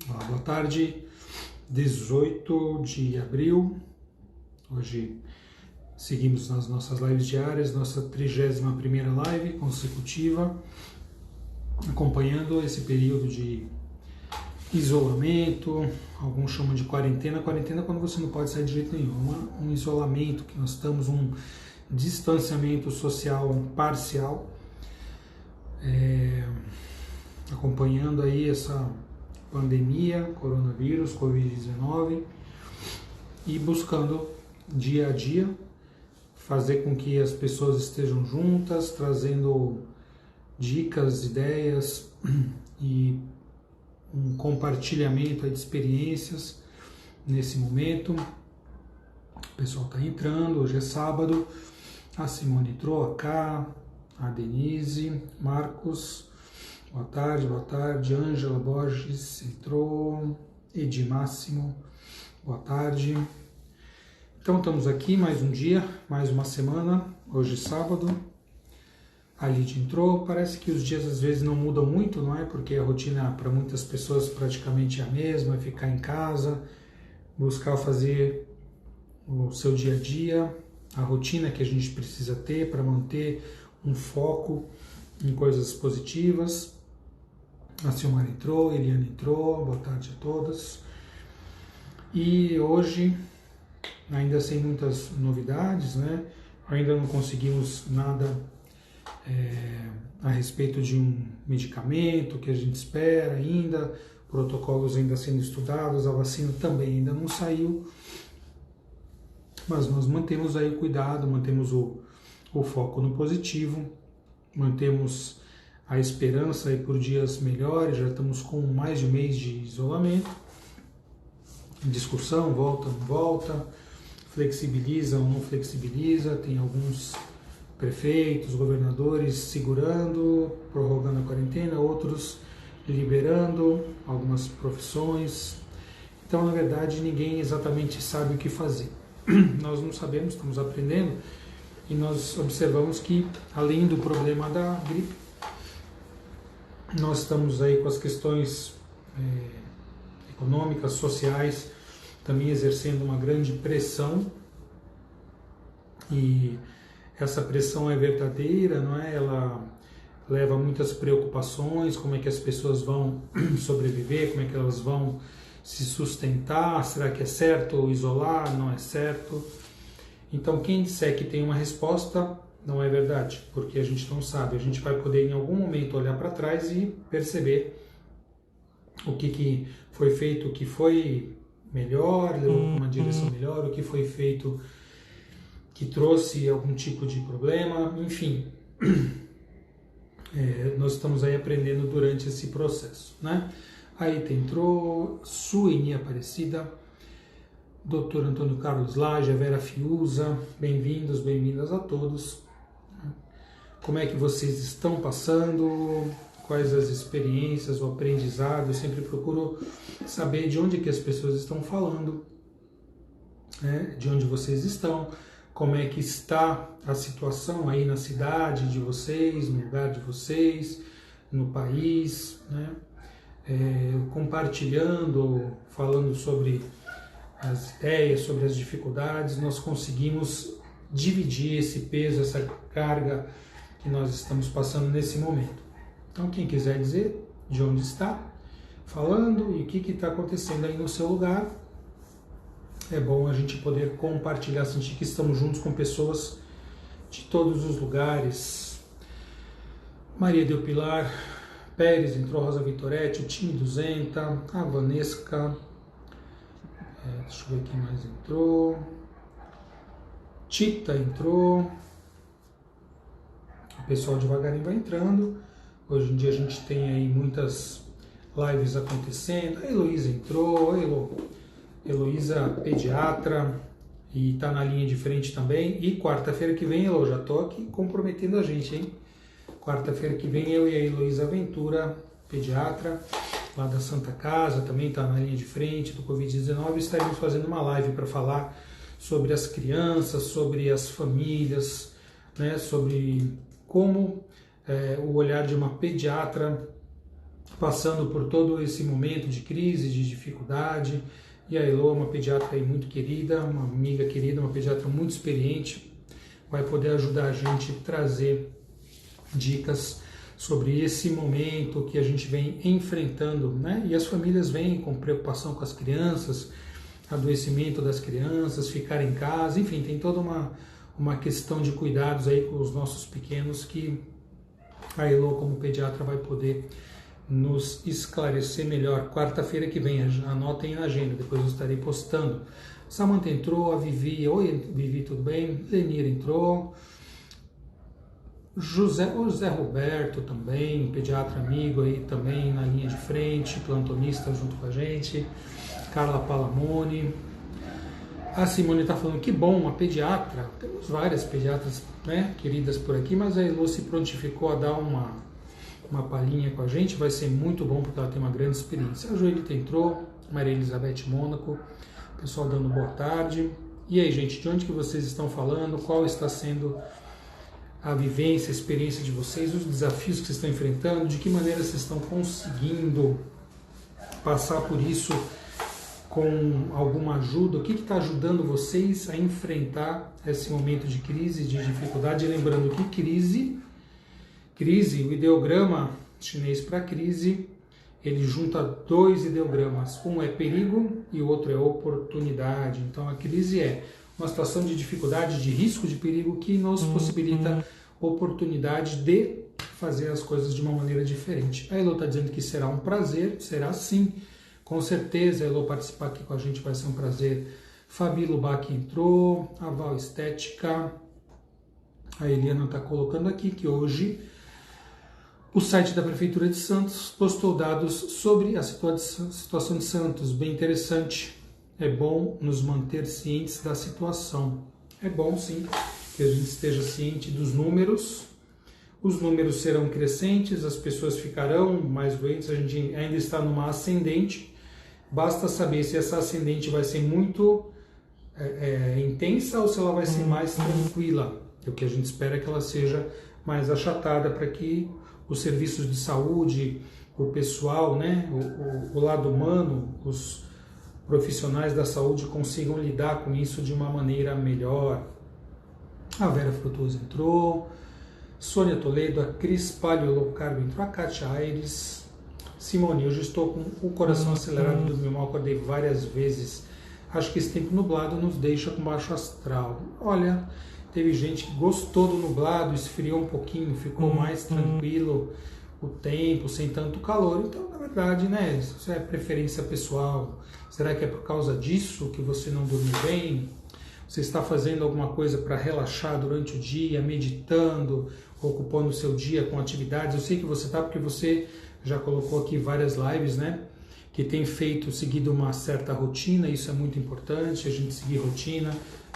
Olá, boa tarde, 18 de abril. Hoje seguimos nas nossas lives diárias, nossa 31ª live consecutiva, acompanhando esse período de isolamento, alguns chamam de quarentena. Quarentena é quando você não pode sair de jeito nenhum, um isolamento, que nós estamos um distanciamento social parcial, acompanhando aí essa pandemia, coronavírus, Covid-19, e buscando dia a dia fazer com que as pessoas estejam juntas, trazendo dicas, ideias e um compartilhamento de experiências nesse momento. O pessoal está entrando, hoje é sábado, a Simone entrou, a Cá, a Denise, Marcos, boa tarde, Ângela Borges entrou, Edi Máximo, boa tarde. Então estamos aqui mais um dia, mais uma semana, hoje sábado, a Lídia entrou. Parece que os dias às vezes não mudam muito, não é? Porque a rotina para muitas pessoas praticamente é a mesma, é ficar em casa, buscar fazer o seu dia a dia, a rotina que a gente precisa ter para manter um foco em coisas positivas. A Silmar entrou, a Eliana entrou, boa tarde a todas. E hoje, ainda sem muitas novidades, né? Ainda não conseguimos nada a respeito de um medicamento que a gente espera ainda, protocolos ainda sendo estudados, a vacina também ainda não saiu, mas nós mantemos aí o cuidado, mantemos o foco no positivo, mantemos a esperança aí por dias melhores. Já estamos com mais de um mês de isolamento, discussão, volta, não volta, flexibiliza ou não flexibiliza, tem alguns prefeitos, governadores segurando, prorrogando a quarentena, outros liberando algumas profissões. Então, na verdade, ninguém exatamente sabe o que fazer. Nós não sabemos, estamos aprendendo, e nós observamos que, além do problema da gripe, nós estamos aí com as questões econômicas, sociais, também exercendo uma grande pressão, e essa pressão é verdadeira, não é? Ela leva a muitas preocupações, como é que as pessoas vão sobreviver, como é que elas vão se sustentar, será que é certo isolar, não é certo? Então, quem disser que tem uma resposta, não é verdade, porque a gente não sabe. A gente vai poder em algum momento olhar para trás e perceber o que foi feito, o que foi melhor, levou para uma direção melhor, o que foi feito que trouxe algum tipo de problema, enfim. Nós estamos aí aprendendo durante esse processo, né? Aí entrou Sueni Aparecida, Dr. Antônio Carlos Laje, a Vera Fiuza, bem-vindos, bem-vindas a todos. Como é que vocês estão passando? Quais as experiências, o aprendizado? Eu sempre procuro saber de onde que as pessoas estão falando, né? De onde vocês estão, como é que está a situação aí na cidade de vocês, no lugar de vocês, no país, né? Compartilhando, falando sobre as ideias, sobre as dificuldades, nós conseguimos dividir esse peso, essa carga que nós estamos passando nesse momento. Então, quem quiser dizer de onde está falando e o que está acontecendo aí no seu lugar, é bom a gente poder compartilhar, sentir que estamos juntos com pessoas de todos os lugares. Maria Del Pilar Pérez entrou, Rosa Vitoretti, o time do Zenta, a Vanesca, deixa eu ver quem mais entrou, Tita entrou, o pessoal devagarinho vai entrando. Hoje em dia a gente tem aí muitas lives acontecendo. A Heloísa entrou, Heloísa pediatra, e está na linha de frente também. E quarta-feira que vem, Elo, já estou aqui comprometendo a gente, hein? Quarta-feira que vem eu e a Heloísa Ventura, pediatra, lá da Santa Casa, também está na linha de frente do Covid-19, estaremos fazendo uma live para falar sobre as crianças, sobre as famílias, né, sobre como o olhar de uma pediatra passando por todo esse momento de crise, de dificuldade. E a Elô é uma pediatra aí muito querida, uma amiga querida, uma pediatra muito experiente, vai poder ajudar a gente a trazer dicas sobre esse momento que a gente vem enfrentando, né? E as famílias vêm com preocupação com as crianças, adoecimento das crianças, ficar em casa, enfim, tem toda uma questão de cuidados aí com os nossos pequenos que a Elô, como pediatra, vai poder nos esclarecer melhor. Quarta-feira que vem, anotem na agenda, depois eu estarei postando. Samanta entrou, a Vivi, oi Vivi, tudo bem? Lenir entrou, o José Roberto também, pediatra amigo aí também na linha de frente, plantonista junto com a gente, Carla Palamone. A Simone está falando que bom, uma pediatra, temos várias pediatras, né, queridas por aqui, mas a Elô se prontificou a dar uma palhinha com a gente, vai ser muito bom porque ela tem uma grande experiência. A Joelita entrou, Maria Elizabeth Mônaco, pessoal dando boa tarde. E aí, gente, de onde que vocês estão falando? Qual está sendo a vivência, a experiência de vocês, os desafios que vocês estão enfrentando, de que maneira vocês estão conseguindo passar por isso com alguma ajuda? O que está ajudando vocês a enfrentar esse momento de crise, de dificuldade? Lembrando que crise, o ideograma chinês para crise, ele junta dois ideogramas, um é perigo e o outro é oportunidade. Então a crise é uma situação de dificuldade, de risco, de perigo que nos possibilita oportunidade de fazer as coisas de uma maneira diferente. A Elô está dizendo que será um prazer, será sim, com certeza. A Elô participar aqui com a gente vai ser um prazer. Fabi Lubac entrou, a Val Estética, a Eliana está colocando aqui que hoje o site da Prefeitura de Santos postou dados sobre a situação de Santos, bem interessante. É bom nos manter cientes da situação. É bom, sim, que a gente esteja ciente dos números. Os números serão crescentes, as pessoas ficarão mais doentes, a gente ainda está numa ascendente. Basta saber se essa ascendente vai ser muito intensa ou se ela vai ser mais tranquila. O que a gente espera é que ela seja mais achatada para que os serviços de saúde, o pessoal, né, o lado humano, os profissionais da saúde consigam lidar com isso de uma maneira melhor. A Vera Frutuoso entrou, Sônia Toledo, a Cris Paleolocardo entrou, a Kátia Aires, Simone, hoje estou com o coração acelerado, dormi mal, acordei várias vezes. Acho que esse tempo nublado nos deixa com baixo astral. Olha, teve gente que gostou do nublado, esfriou um pouquinho, ficou mais tranquilo o tempo, sem tanto calor. Então, na verdade, né, isso é preferência pessoal. Será que é por causa disso que você não dormiu bem? Você está fazendo alguma coisa para relaxar durante o dia, meditando, ocupando o seu dia com atividades? Eu sei que você está, porque você já colocou aqui várias lives, né? Que tem seguido uma certa rotina, isso é muito importante, a gente seguir rotina,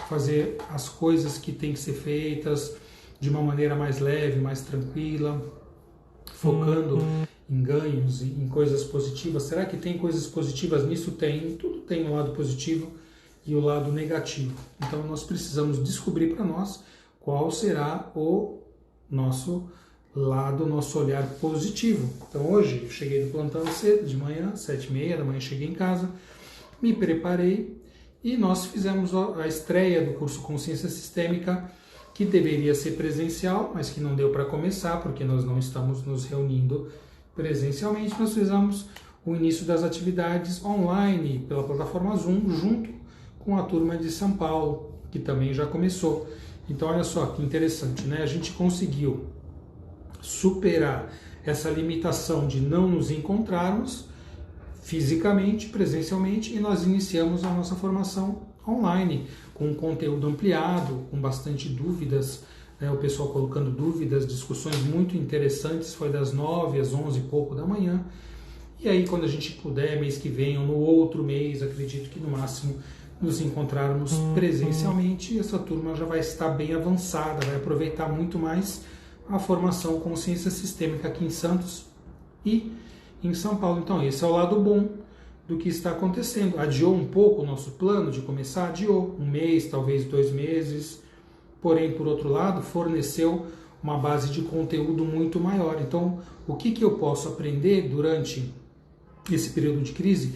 fazer as coisas que têm que ser feitas de uma maneira mais leve, mais tranquila, focando em ganhos, em coisas positivas. Será que tem coisas positivas nisso? Tem, tudo tem um lado positivo e o lado negativo. Então nós precisamos descobrir para nós qual será o nosso lado, nosso olhar positivo. Então hoje eu cheguei do plantão cedo, de manhã, 7h30 da manhã, cheguei em casa, me preparei e nós fizemos a estreia do curso Consciência Sistêmica, que deveria ser presencial, mas que não deu para começar, porque nós não estamos nos reunindo presencialmente. Nós fizemos o início das atividades online pela plataforma Zoom, junto com a turma de São Paulo, que também já começou. Então olha só que interessante, né? A gente conseguiu superar essa limitação de não nos encontrarmos fisicamente, presencialmente, e nós iniciamos a nossa formação online, com um conteúdo ampliado, com bastante dúvidas, né? O pessoal colocando dúvidas, discussões muito interessantes, foi das 9 às 11 e pouco da manhã, e aí quando a gente puder, mês que vem ou no outro mês, acredito que no máximo nos encontrarmos presencialmente, essa turma já vai estar bem avançada, vai aproveitar muito mais a formação Consciência Sistêmica aqui em Santos e em São Paulo. Então esse é o lado bom do que está acontecendo. Adiou um pouco o nosso plano de começar, adiou um mês, talvez 2 meses, porém, por outro lado, forneceu uma base de conteúdo muito maior. Então, o que eu posso aprender durante esse período de crise?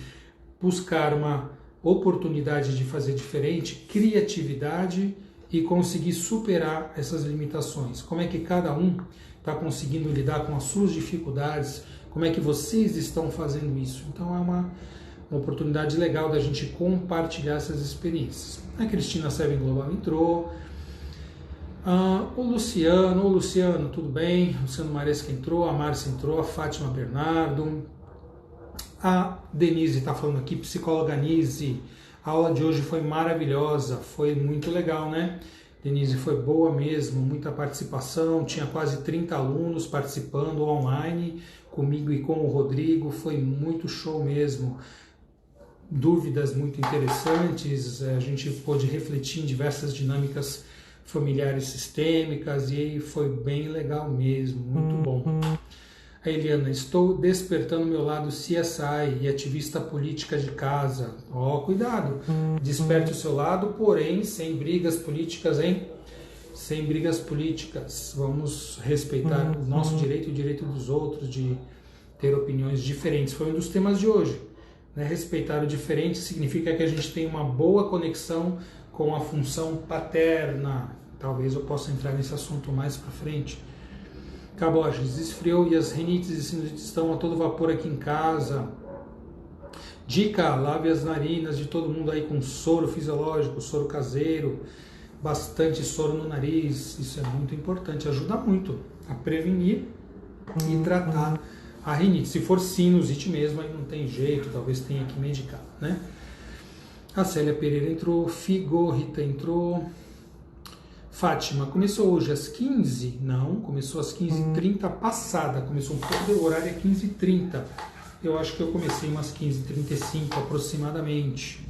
Buscar uma oportunidade de fazer diferente, criatividade e conseguir superar essas limitações. Como é que cada um está conseguindo lidar com as suas dificuldades, como é que vocês estão fazendo isso. Então é uma oportunidade legal da gente compartilhar essas experiências. A Cristina Seven Global entrou, o Luciano, tudo bem? Luciano Maresca entrou, a Márcia entrou, a Fátima Bernardo, a Denise está falando aqui, psicóloga Nise, a aula de hoje foi maravilhosa, foi muito legal, né? Denise, foi boa mesmo, muita participação, tinha quase 30 alunos participando online, comigo e com o Rodrigo, foi muito show mesmo. Dúvidas muito interessantes, a gente pôde refletir em diversas dinâmicas familiares sistêmicas e foi bem legal mesmo, muito bom. A Eliana, estou despertando meu lado CSI e ativista política de casa. Cuidado, desperte o seu lado, porém sem brigas políticas, hein? Sem brigas políticas. Vamos respeitar o nosso direito e o direito dos outros de ter opiniões diferentes. Foi um dos temas de hoje. Né? Respeitar o diferente significa que a gente tem uma boa conexão com a função paterna. Talvez eu possa entrar nesse assunto mais para frente. Caboches, esfriou e as rinites e sinusites estão a todo vapor aqui em casa. Dica, lave as narinas de todo mundo aí com soro fisiológico, soro caseiro, bastante soro no nariz, isso é muito importante, ajuda muito a prevenir e tratar a rinite. Se for sinusite mesmo, aí não tem jeito, talvez tenha que medicar, né? A Célia Pereira entrou, Figo, Rita entrou... Fátima, começou hoje às 15? Não, começou às 15h30 passada, começou um pouco do horário, é 15h30. Eu acho que eu comecei umas 15h35 aproximadamente.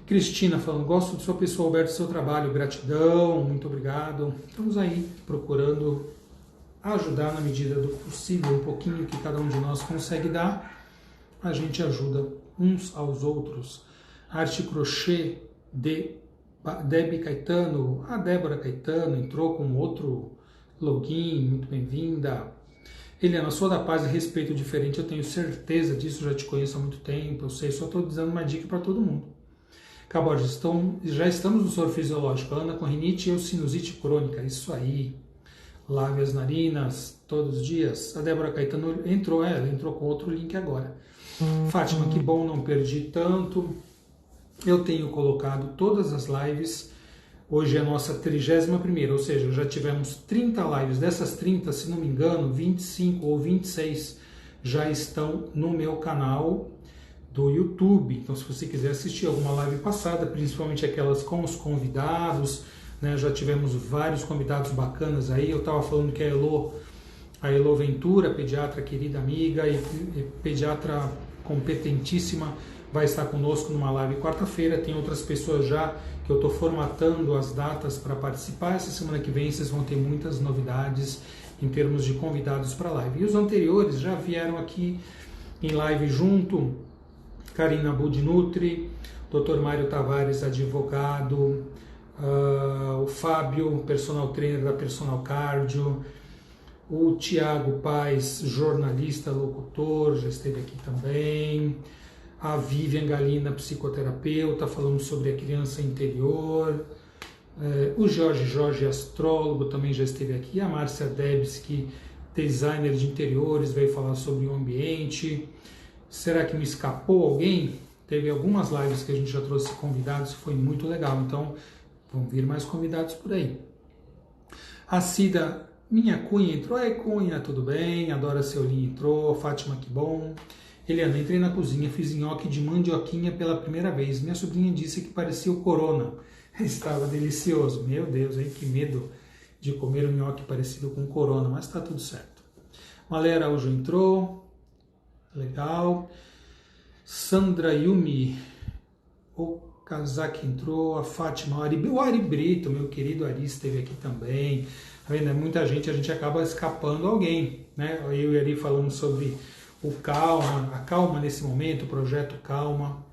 Cristina falando, gosto de sua pessoa, Alberto, do seu trabalho, gratidão, muito obrigado. Estamos aí procurando ajudar na medida do possível, um pouquinho que cada um de nós consegue dar, a gente ajuda uns aos outros. Arte Crochê de Debbie Caetano, a Débora Caetano entrou com outro login, muito bem-vinda. Eliana, sou da paz e respeito diferente, eu tenho certeza disso, já te conheço há muito tempo, eu sei, só estou dando uma dica para todo mundo. Caborges, já estamos no soro fisiológico, Ana com rinite e eu sinusite crônica, isso aí. Lave as narinas todos os dias. A Débora Caetano entrou, ela entrou com outro link agora. Fátima, que bom, não perdi tanto. Eu tenho colocado todas as lives, hoje é a nossa 31ª, ou seja, já tivemos 30 lives, dessas 30, se não me engano, 25 ou 26 já estão no meu canal do YouTube. Então, se você quiser assistir alguma live passada, principalmente aquelas com os convidados, né, já tivemos vários convidados bacanas aí, eu estava falando que a Elo Ventura, pediatra querida amiga e pediatra competentíssima, vai estar conosco numa live quarta-feira. Tem outras pessoas já que eu estou formatando as datas para participar. Essa semana que vem vocês vão ter muitas novidades em termos de convidados para a live. E os anteriores já vieram aqui em live junto. Karina Budnutri, Dr. Mário Tavares, advogado, o Fábio, personal trainer da Personal Cardio, o Tiago Paes, jornalista, locutor, já esteve aqui também. A Vivian Galina, psicoterapeuta, falando sobre a criança interior. O Jorge, astrólogo, também já esteve aqui. A Márcia Debski, designer de interiores, veio falar sobre o ambiente. Será que me escapou alguém? Teve algumas lives que a gente já trouxe convidados, foi muito legal. Então, vão vir mais convidados por aí. A Cida, minha Cunha entrou. Cunha, tudo bem? Adora seu Linha entrou. Fátima, que bom. Eliana, entrei na cozinha, fiz nhoque de mandioquinha pela primeira vez. Minha sobrinha disse que parecia o Corona. Estava delicioso. Meu Deus, hein? Que medo de comer um nhoque parecido com o Corona, mas está tudo certo. Malé Araújo entrou. Legal. Sandra Yumi. O Kazak entrou. A Fátima. O Ari Brito, meu querido Ari, esteve aqui também. Tá vendo? Muita gente, a gente acaba escapando alguém, né? Eu e Ari falamos sobre o Calma, a Calma nesse momento, o projeto Calma.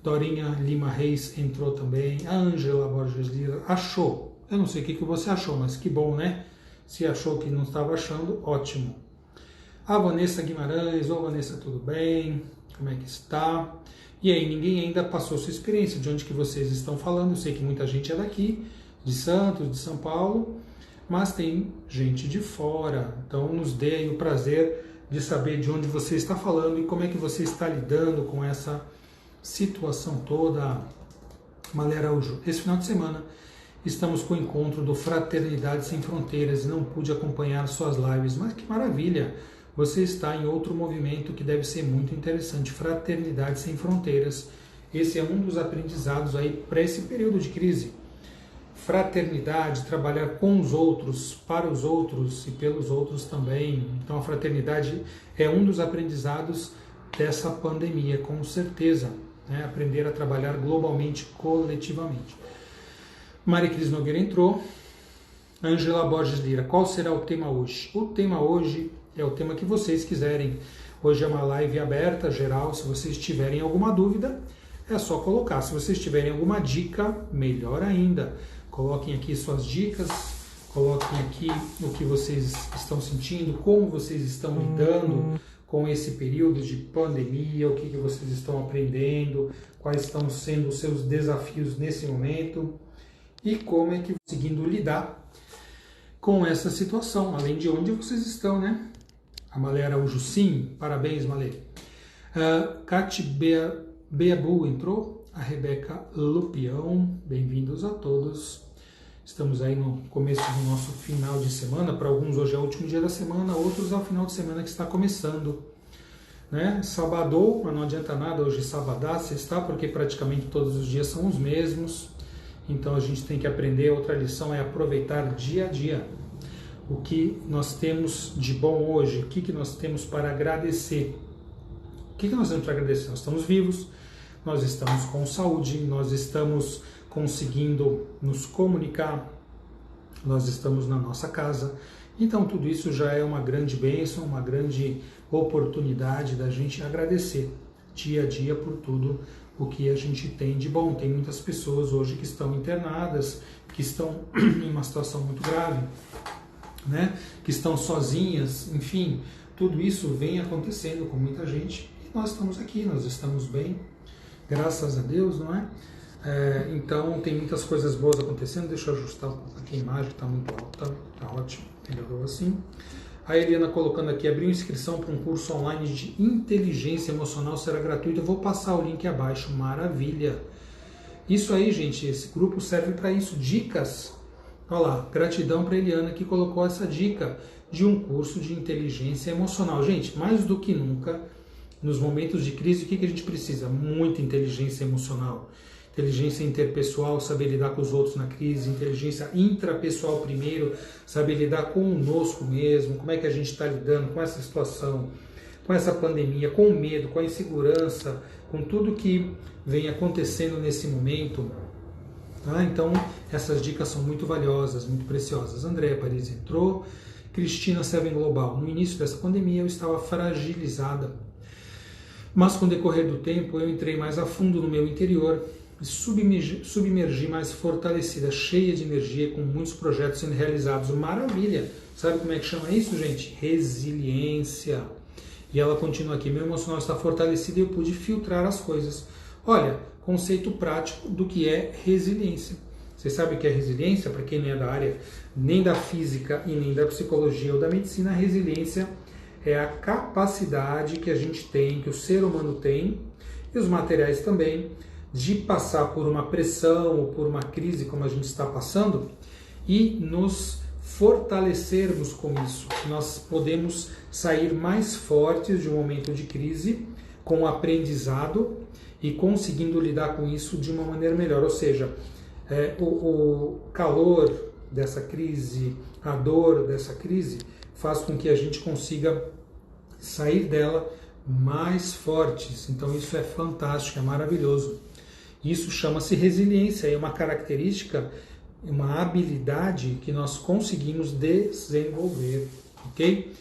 Dorinha Lima Reis entrou também. A Ângela Borges Lira achou. Eu não sei o que você achou, mas que bom, né? Se achou que não estava achando, ótimo. A Vanessa Guimarães, ô Vanessa, tudo bem? Como é que está? E aí, ninguém ainda passou sua experiência, de onde que vocês estão falando? Eu sei que muita gente é daqui, de Santos, de São Paulo, mas tem gente de fora. Então nos dê aí o prazer de saber de onde você está falando e como é que você está lidando com essa situação toda. Malê Araújo, esse final de semana estamos com o encontro do Fraternidade Sem Fronteiras e não pude acompanhar suas lives, mas que maravilha! Você está em outro movimento que deve ser muito interessante, Fraternidade Sem Fronteiras. Esse é um dos aprendizados aí para esse período de crise. Fraternidade, trabalhar com os outros, para os outros e pelos outros também. Então a fraternidade é um dos aprendizados dessa pandemia, com certeza. Né? Aprender a trabalhar globalmente, coletivamente. Mari Cris Nogueira entrou. Angela Borges Lira, qual será o tema hoje? O tema hoje é o tema que vocês quiserem. Hoje é uma live aberta, geral. Se vocês tiverem alguma dúvida, é só colocar. Se vocês tiverem alguma dica, melhor ainda. Coloquem aqui suas dicas, coloquem aqui o que vocês estão sentindo, como vocês estão lidando com esse período de pandemia, o que vocês estão aprendendo, quais estão sendo os seus desafios nesse momento e como é que estão conseguindo lidar com essa situação, além de onde vocês estão, né? A Malê Araújo, sim, parabéns, Malê. Cati Beabu entrou, a Rebeca Lupião, bem-vindos a todos. Estamos aí no começo do nosso final de semana, para alguns hoje é o último dia da semana, outros é o final de semana que está começando. Né? Sabadou, mas não adianta nada hoje sabadar, sexta, porque praticamente todos os dias são os mesmos. Então a gente tem que aprender, outra lição é aproveitar dia a dia. O que nós temos de bom hoje, o que nós temos para agradecer. O que nós temos para agradecer? Nós estamos vivos, nós estamos com saúde, nós estamos conseguindo nos comunicar, nós estamos na nossa casa. Então tudo isso já é uma grande bênção, uma grande oportunidade da gente agradecer dia a dia por tudo o que a gente tem de bom. Tem muitas pessoas hoje que estão internadas, que estão em uma situação muito grave, né? Que estão sozinhas, enfim, tudo isso vem acontecendo com muita gente e nós estamos aqui, nós estamos bem, graças a Deus, não é? Então tem muitas coisas boas acontecendo. Deixa eu ajustar um pouco aqui a imagem, está muito alta, está ótimo, melhorou assim. A Eliana colocando aqui, abriu inscrição para um curso online de inteligência emocional, será gratuito, eu vou passar o link abaixo, maravilha. Isso aí, gente, esse grupo serve para isso, dicas. Olha lá, gratidão para a Eliana que colocou essa dica de um curso de inteligência emocional. Gente, mais do que nunca, nos momentos de crise, o que a gente precisa? Muita inteligência emocional. Inteligência interpessoal, saber lidar com os outros na crise, inteligência intrapessoal primeiro, saber lidar conosco mesmo, como é que a gente está lidando com essa situação, com essa pandemia, com o medo, com a insegurança, com tudo que vem acontecendo nesse momento. Tá? Então, essas dicas são muito valiosas, muito preciosas. Andréa Paris entrou, Cristina Seven Global. No início dessa pandemia eu estava fragilizada, mas com o decorrer do tempo eu entrei mais a fundo no meu interior, submergi mais fortalecida, cheia de energia, com muitos projetos sendo realizados. Maravilha! Sabe como é que chama isso, gente? Resiliência. E ela continua aqui, meu emocional está fortalecido e eu pude filtrar as coisas. Olha, conceito prático do que é resiliência. Você sabe o que é resiliência? Para quem não é da área nem da física e nem da psicologia ou da medicina, a resiliência é a capacidade que a gente tem, que o ser humano tem, e os materiais também, de passar por uma pressão ou por uma crise como a gente está passando e nos fortalecermos com isso. Nós podemos sair mais fortes de um momento de crise com aprendizado e conseguindo lidar com isso de uma maneira melhor. Ou seja, o calor dessa crise, a dor dessa crise faz com que a gente consiga sair dela mais fortes. Então isso é fantástico, é maravilhoso. Isso chama-se resiliência, é uma característica, uma habilidade que nós conseguimos desenvolver, ok?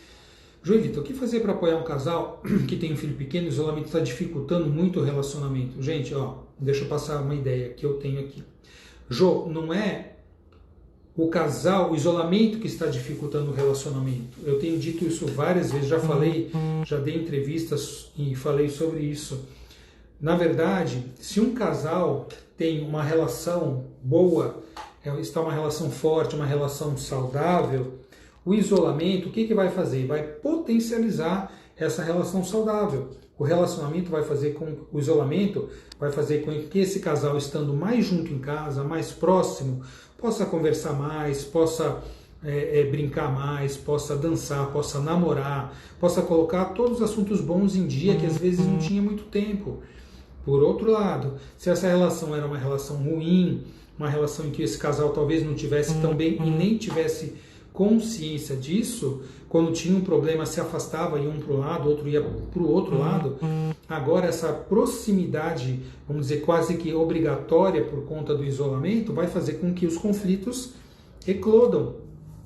João Vitor, o que fazer para apoiar um casal que tem um filho pequeno e o isolamento está dificultando muito o relacionamento? Gente, ó, deixa eu passar uma ideia que eu tenho aqui. Jô, não é o casal, o isolamento que está dificultando o relacionamento. Eu tenho dito isso várias vezes, já falei, já dei entrevistas e falei sobre isso. Na verdade, se um casal tem uma relação boa, está uma relação forte, uma relação saudável, o isolamento, o que vai fazer? Vai potencializar essa relação saudável. O relacionamento vai fazer com o isolamento vai fazer com que esse casal, estando mais junto em casa, mais próximo, possa conversar mais, possa brincar mais, possa dançar, possa namorar, possa colocar todos os assuntos bons em dia que às vezes não tinha muito tempo. Por outro lado, se essa relação era uma relação ruim, uma relação em que esse casal talvez não tivesse tão bem e nem tivesse consciência disso, quando tinha um problema se afastava, ia um para um lado, outro ia para o outro lado. Agora essa proximidade, vamos dizer, quase que obrigatória por conta do isolamento, vai fazer com que os conflitos eclodam.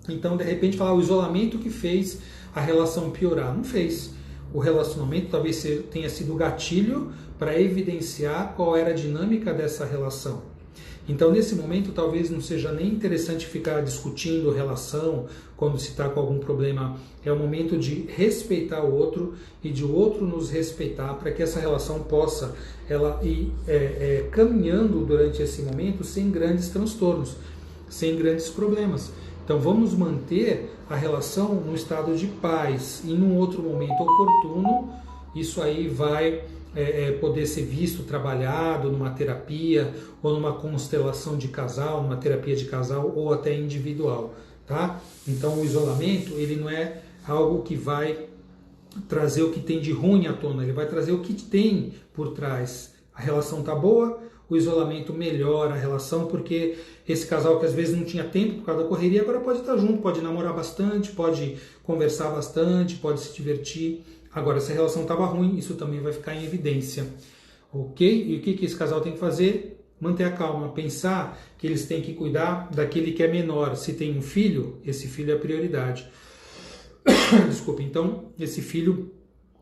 Então, de repente, falar o isolamento que fez a relação piorar. Não fez. O relacionamento talvez tenha sido o gatilho para evidenciar qual era a dinâmica dessa relação. Então, nesse momento, talvez não seja nem interessante ficar discutindo relação quando se está com algum problema. É o momento de respeitar o outro e de o outro nos respeitar para que essa relação possa ir caminhando durante esse momento sem grandes transtornos, sem grandes problemas. Então, vamos manter a relação no estado de paz e num outro momento oportuno, isso aí vai poder ser visto, trabalhado numa terapia ou numa constelação de casal, numa terapia de casal ou até individual, tá? Então o isolamento, ele não é algo que vai trazer o que tem de ruim à tona, ele vai trazer o que tem por trás. A relação tá boa, o isolamento melhora a relação, porque esse casal que às vezes não tinha tempo por causa da correria, agora pode estar junto, pode namorar bastante, pode conversar bastante, pode se divertir. Agora, se a relação estava ruim, isso também vai ficar em evidência, ok? E o que esse casal tem que fazer? Manter a calma, pensar que eles têm que cuidar daquele que é menor. Se tem um filho, esse filho é a prioridade. Desculpa, então, esse filho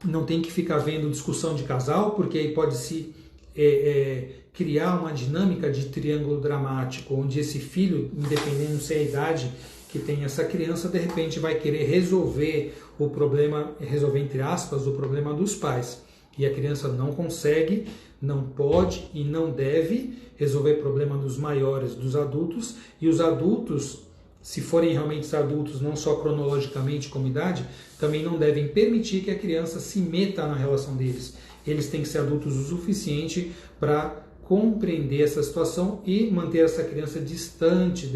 não tem que ficar vendo discussão de casal, porque aí pode se criar uma dinâmica de triângulo dramático, onde esse filho, independente se é a idade que tem essa criança, de repente vai querer resolver o problema, resolver entre aspas, o problema dos pais. E a criança não consegue, não pode e não deve resolver o problema dos maiores, dos adultos. E os adultos, se forem realmente adultos, não só cronologicamente como idade, também não devem permitir que a criança se meta na relação deles. Eles têm que ser adultos o suficiente para compreender essa situação e manter essa criança distante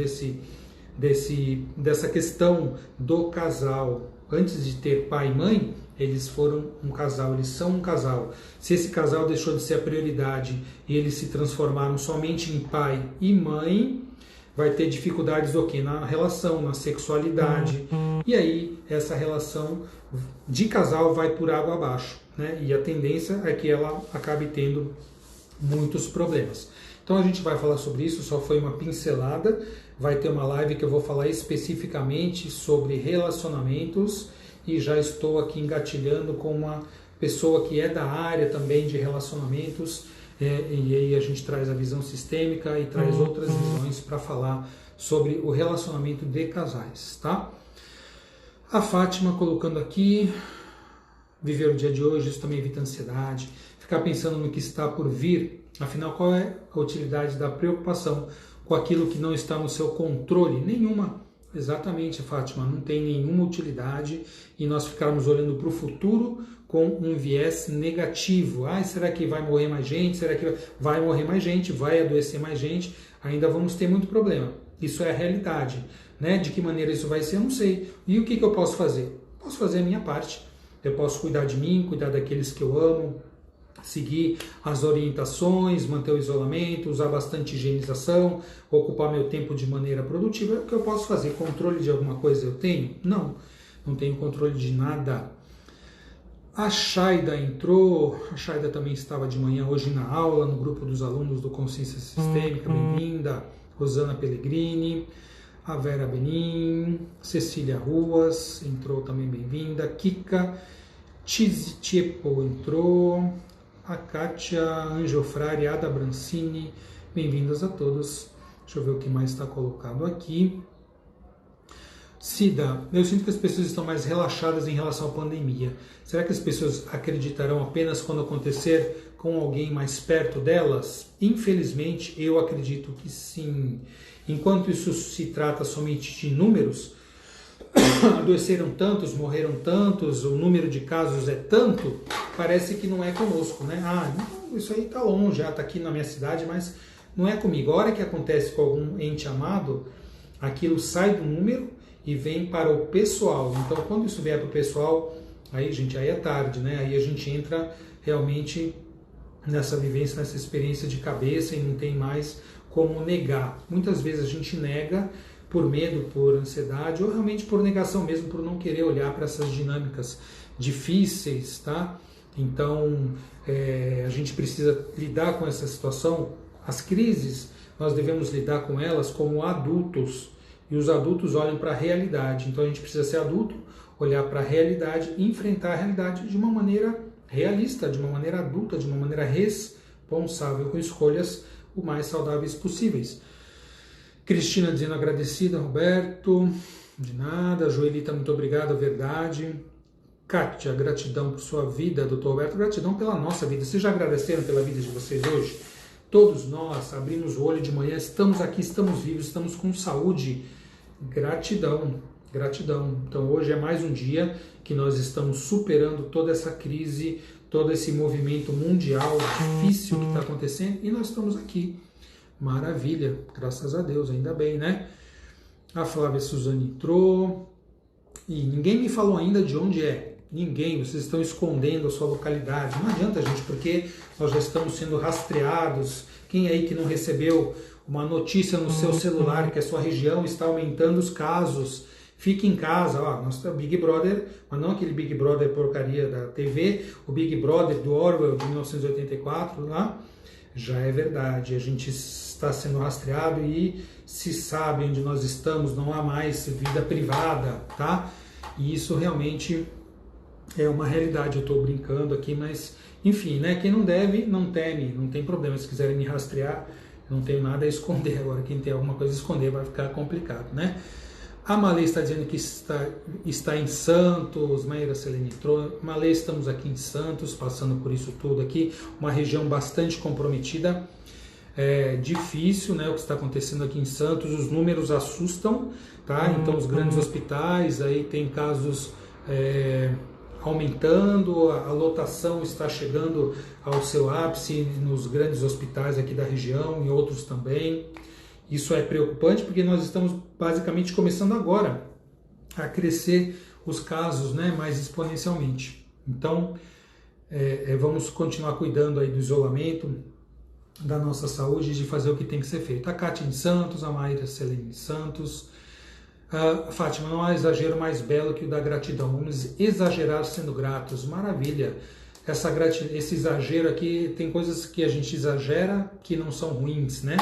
dessa questão do casal. Antes de ter pai e mãe, eles foram um casal, eles são um casal. Se esse casal deixou de ser a prioridade e eles se transformaram somente em pai e mãe, vai ter dificuldades do quê? Na relação, na sexualidade. E aí essa relação de casal vai por água abaixo, né? E a tendência é que ela acabe tendo muitos problemas. Então a gente vai falar sobre isso, só foi uma pincelada. Vai ter uma live que eu vou falar especificamente sobre relacionamentos e já estou aqui engatilhando com uma pessoa que é da área também de relacionamentos e aí a gente traz a visão sistêmica e traz outras visões para falar sobre o relacionamento de casais, tá? A Fátima colocando aqui, viver o dia de hoje, isso também evita ansiedade, ficar pensando no que está por vir, afinal qual é a utilidade da preocupação com aquilo que não está no seu controle? Nenhuma. Exatamente, Fátima, não tem nenhuma utilidade e nós ficarmos olhando para o futuro com um viés negativo. Será que vai morrer mais gente? Será que vai morrer mais gente? Vai adoecer mais gente? Ainda vamos ter muito problema. Isso é a realidade, né? De que maneira isso vai ser, eu não sei. E o que eu posso fazer? Posso fazer a minha parte. Eu posso cuidar de mim, cuidar daqueles que eu amo, seguir as orientações, manter o isolamento, usar bastante higienização, ocupar meu tempo de maneira produtiva. É o que eu posso fazer. Controle de alguma coisa eu tenho? Não tenho controle de nada. A Shaida entrou, a Shaida também estava de manhã hoje na aula, no grupo dos alunos do Consciência Sistêmica, bem-vinda. Rosana Pellegrini, a Vera Benin, Cecília Ruas entrou também, bem-vinda. Kika Tizitiepo entrou, a Kátia Angiofrari, Ada Brancini, bem-vindas a todos. Deixa eu ver o que mais está colocado aqui. Cida, eu sinto que as pessoas estão mais relaxadas em relação à pandemia. Será que as pessoas acreditarão apenas quando acontecer com alguém mais perto delas? Infelizmente, eu acredito que sim. Enquanto isso se trata somente de números, adoeceram tantos, morreram tantos, o número de casos é tanto, parece que não é conosco, né? Isso aí está longe, já está aqui na minha cidade, mas não é comigo. A hora que acontece com algum ente amado, aquilo sai do número e vem para o pessoal. Então, quando isso vier para o pessoal, aí, gente, aí é tarde, né? Aí a gente entra realmente nessa vivência, nessa experiência de cabeça e não tem mais como negar. Muitas vezes a gente nega por medo, por ansiedade ou realmente por negação mesmo, por não querer olhar para essas dinâmicas difíceis, tá? Então, a gente precisa lidar com essa situação. As crises, nós devemos lidar com elas como adultos. E os adultos olham para a realidade. Então a gente precisa ser adulto, olhar para a realidade e enfrentar a realidade de uma maneira realista, de uma maneira adulta, de uma maneira responsável, com escolhas o mais saudáveis possíveis. Cristina dizendo agradecida, Roberto, de nada. Joelita, muito obrigado, verdade. Kátia, gratidão por sua vida, doutor Roberto, gratidão pela nossa vida. Vocês já agradeceram pela vida de vocês hoje? Todos nós abrimos o olho de manhã, estamos aqui, estamos vivos, estamos com saúde. Gratidão, gratidão. Então hoje é mais um dia que nós estamos superando toda essa crise, todo esse movimento mundial difícil que está acontecendo e nós estamos aqui. Maravilha, graças a Deus, ainda bem, né? A Flávia Suzane entrou e ninguém me falou ainda de onde é. Ninguém, vocês estão escondendo a sua localidade. Não adianta, gente, porque nós já estamos sendo rastreados. Quem aí que não recebeu uma notícia no seu celular que a sua região está aumentando os casos? Fique em casa, ó, nós temos Big Brother, mas não aquele Big Brother porcaria da TV, o Big Brother do Orwell de 1984 lá, já é verdade. A gente está sendo rastreado e se sabe onde nós estamos, não há mais vida privada, tá? E isso realmente é uma realidade. Eu estou brincando aqui, mas enfim, né? Quem não deve, não teme, não tem problema. Se quiserem me rastrear, não tenho nada a esconder. Agora, quem tem alguma coisa a esconder vai ficar complicado, né? A Malê está dizendo que está em Santos, Maíra Selene entrou. Malê, estamos aqui em Santos, passando por isso tudo aqui, uma região bastante comprometida. É difícil, né, o que está acontecendo aqui em Santos, os números assustam, tá? Então os grandes hospitais, aí tem casos aumentando, a lotação está chegando ao seu ápice nos grandes hospitais aqui da região e outros também. Isso é preocupante porque nós estamos basicamente começando agora a crescer os casos, né, mais exponencialmente. Então vamos continuar cuidando aí do isolamento, da nossa saúde e de fazer o que tem que ser feito. A Cátia em Santos, a Maíra Selene em Santos. Fátima, não há exagero mais belo que o da gratidão. Vamos exagerar sendo gratos. Maravilha. Esse exagero aqui, tem coisas que a gente exagera que não são ruins, né?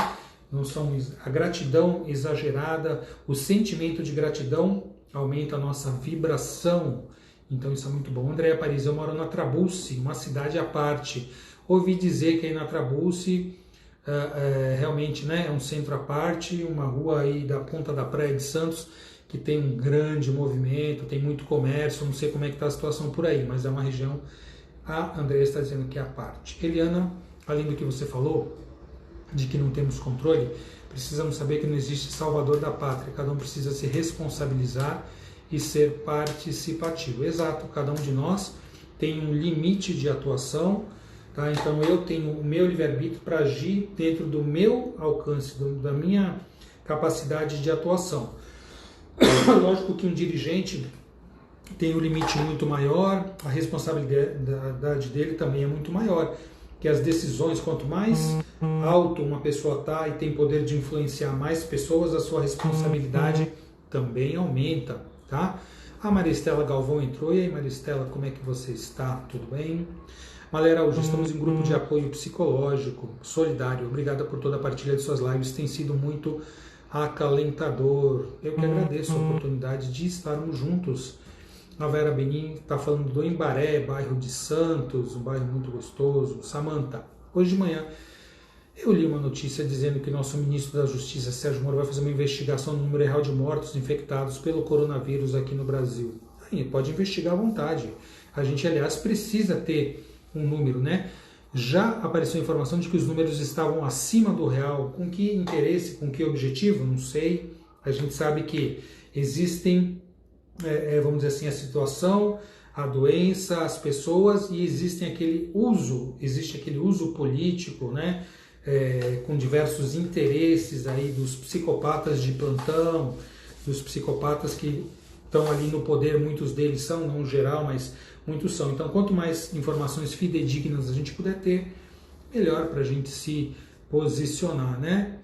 Não são a gratidão exagerada, o sentimento de gratidão aumenta a nossa vibração. Então isso é muito bom. Andréa Paris, eu moro na Trabulce, uma cidade à parte. Ouvi dizer que aí na Trabulce realmente, né, é um centro à parte, uma rua aí da ponta da Praia de Santos que tem um grande movimento, tem muito comércio, não sei como é que está a situação por aí, mas é uma região, a Andréa está dizendo que é à parte. Eliana, além do que você falou, de que não temos controle, precisamos saber que não existe salvador da pátria, cada um precisa se responsabilizar e ser participativo. Exato, cada um de nós tem um limite de atuação, tá? Então eu tenho o meu livre-arbítrio para agir dentro do meu alcance, da minha capacidade de atuação. Lógico que um dirigente tem um limite muito maior, a responsabilidade dele também é muito maior, que as decisões, quanto mais alto uma pessoa está e tem poder de influenciar mais pessoas, a sua responsabilidade também aumenta, tá? A Maristela Galvão entrou. E aí, Maristela, como é que você está? Tudo bem? Malera Araújo, estamos em grupo de apoio psicológico, solidário. Obrigada por toda a partilha de suas lives, tem sido muito acalentador. Eu que agradeço a oportunidade de estarmos juntos. A Vera Benin está falando do Embaré, bairro de Santos, um bairro muito gostoso. Samanta, hoje de manhã Eu li uma notícia dizendo que nosso ministro da Justiça, Sérgio Moro, vai fazer uma investigação no número real de mortos infectados pelo coronavírus aqui no Brasil. Aí, pode investigar à vontade. A gente, aliás, precisa ter um número, né? Já apareceu a informação de que os números estavam acima do real. Com que interesse, com que objetivo? Não sei. A gente sabe que existem, vamos dizer assim, a situação, a doença, as pessoas, e existe aquele uso político, né? Com diversos interesses aí dos psicopatas de plantão, dos psicopatas que estão ali no poder, muitos deles são, não geral, mas muitos são. Então, quanto mais informações fidedignas a gente puder ter, melhor para a gente se posicionar, né?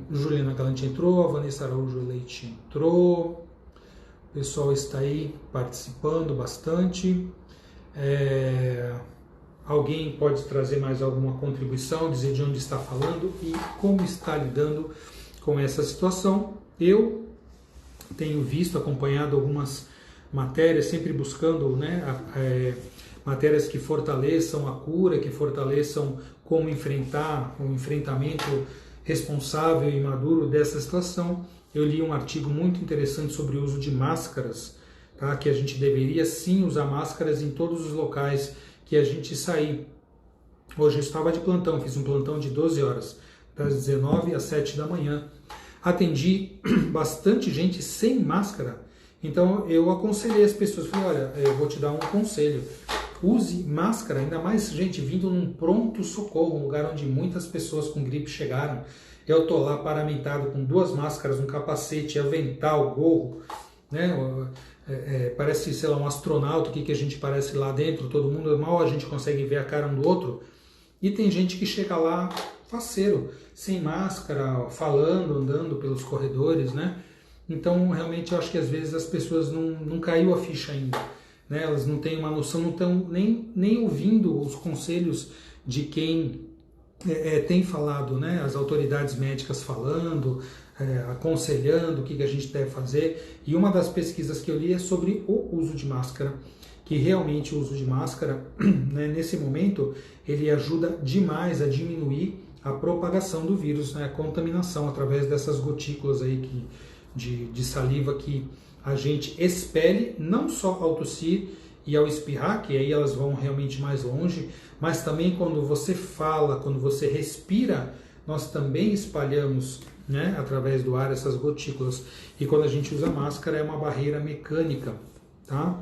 Juliana Galante entrou, a Vanessa Araújo Leite entrou, o pessoal está aí participando bastante. Alguém pode trazer mais alguma contribuição, dizer de onde está falando e como está lidando com essa situação. Eu tenho visto, acompanhado algumas matérias, sempre buscando, né, matérias que fortaleçam a cura, que fortaleçam como enfrentar o enfrentamento responsável e maduro dessa situação. Eu li um artigo muito interessante sobre o uso de máscaras, tá? Que a gente deveria sim usar máscaras em todos os locais que a gente sair. Hoje eu estava de plantão, fiz um plantão de 12 horas, das 19 às 7 da manhã. Atendi bastante gente sem máscara, então eu aconselhei as pessoas, falei, olha, eu vou te dar um conselho, use máscara, ainda mais gente vindo num pronto-socorro, um lugar onde muitas pessoas com gripe chegaram. Eu tô lá paramentado com 2 máscaras, um capacete, avental, gorro, né? Parece, sei lá, um astronauta, o que a gente parece lá dentro, todo mundo, mal a gente consegue ver a cara um do outro. E tem gente que chega lá faceiro, sem máscara, falando, andando pelos corredores, né? Então, realmente, eu acho que às vezes as pessoas não caiu a ficha ainda, né? Elas não têm uma noção, não estão nem ouvindo os conselhos de quem tem falado, né? As autoridades médicas falando, aconselhando o que a gente deve fazer. E uma das pesquisas que eu li é sobre o uso de máscara, que realmente o uso de máscara, né, nesse momento, ele ajuda demais a diminuir a propagação do vírus, né, a contaminação através dessas gotículas aí de saliva que a gente expele, não só ao tossir e ao espirrar, que aí elas vão realmente mais longe, mas também quando você fala, quando você respira, nós também espalhamos, né, através do ar essas gotículas. E quando a gente usa máscara é uma barreira mecânica, tá?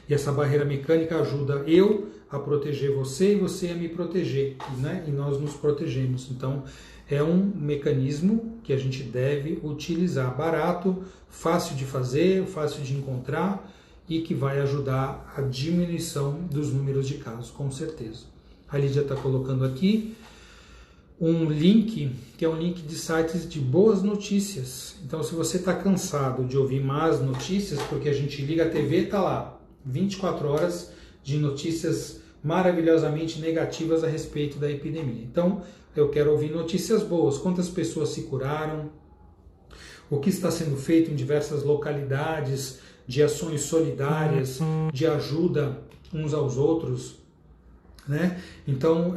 E essa barreira mecânica ajuda eu a proteger você e você a me proteger, né? E nós nos protegemos. Então, é um mecanismo que a gente deve utilizar. Barato, fácil de fazer, fácil de encontrar e que vai ajudar a diminuição dos números de casos, com certeza. A Lídia está colocando aqui um link, que é um link de sites de boas notícias. Então, se você está cansado de ouvir más notícias, porque a gente liga a TV, está lá, 24 horas de notícias maravilhosamente negativas a respeito da epidemia. Então, eu quero ouvir notícias boas. Quantas pessoas se curaram? O que está sendo feito em diversas localidades de ações solidárias, de ajuda uns aos outros, né? Então,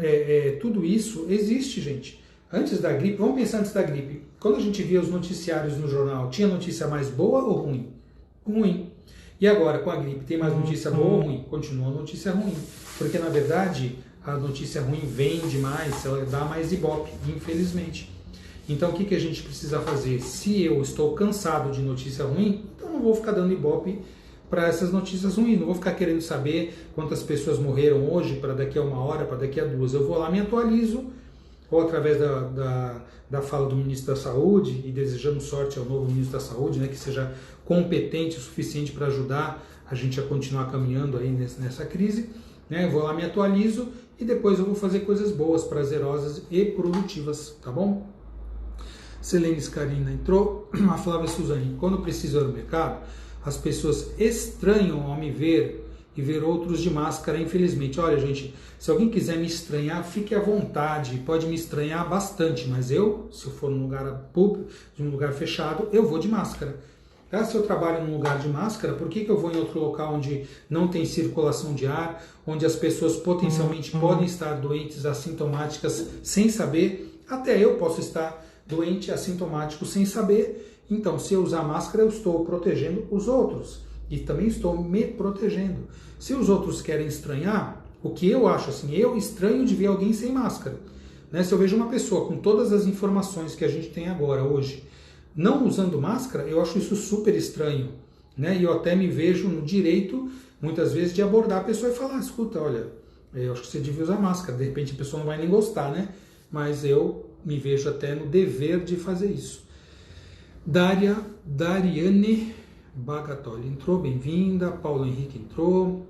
tudo isso existe, gente. Antes da gripe, vamos pensar antes da gripe. Quando a gente via os noticiários no jornal, tinha notícia mais boa ou ruim? Ruim. E agora, com a gripe, tem mais notícia boa ou ruim? Continua a notícia ruim. Porque, na verdade, a notícia ruim vende mais, ela dá mais ibope, infelizmente. Então, o que a gente precisa fazer? Se eu estou cansado de notícia ruim, então não vou ficar dando ibope para essas notícias ruins. Não vou ficar querendo saber quantas pessoas morreram hoje, para daqui a 1 hora, para daqui a 2. Eu vou lá, me atualizo, ou através da fala do ministro da Saúde, e desejamos sorte ao novo ministro da Saúde, né, que seja competente o suficiente para ajudar a gente a continuar caminhando aí nessa crise, né? Eu vou lá, me atualizo e depois eu vou fazer coisas boas, prazerosas e produtivas, tá bom? Selene Scarina entrou, a Flávia Suzane, quando preciso ir ao mercado, as pessoas estranham ao me ver e ver outros de máscara, infelizmente. Olha, gente, se alguém quiser me estranhar, fique à vontade, pode me estranhar bastante, mas eu, se eu for num lugar público, num lugar fechado, eu vou de máscara. Tá? Se eu trabalho num lugar de máscara, por que eu vou em outro local onde não tem circulação de ar, onde as pessoas potencialmente podem estar doentes assintomáticas sem saber? Até eu posso estar doente assintomático sem saber. Então, se eu usar máscara, eu estou protegendo os outros e também estou me protegendo. Se os outros querem estranhar, o que eu acho assim, eu estranho de ver alguém sem máscara. Né? Se eu vejo uma pessoa com todas as informações que a gente tem agora, hoje, não usando máscara, eu acho isso super estranho. Né? E eu até me vejo no direito, muitas vezes, de abordar a pessoa e falar, escuta, olha, eu acho que você devia usar máscara. De repente a pessoa não vai nem gostar, né? Mas eu me vejo até no dever de fazer isso. Dariane Bagatoli entrou, bem-vinda. Paulo Henrique entrou.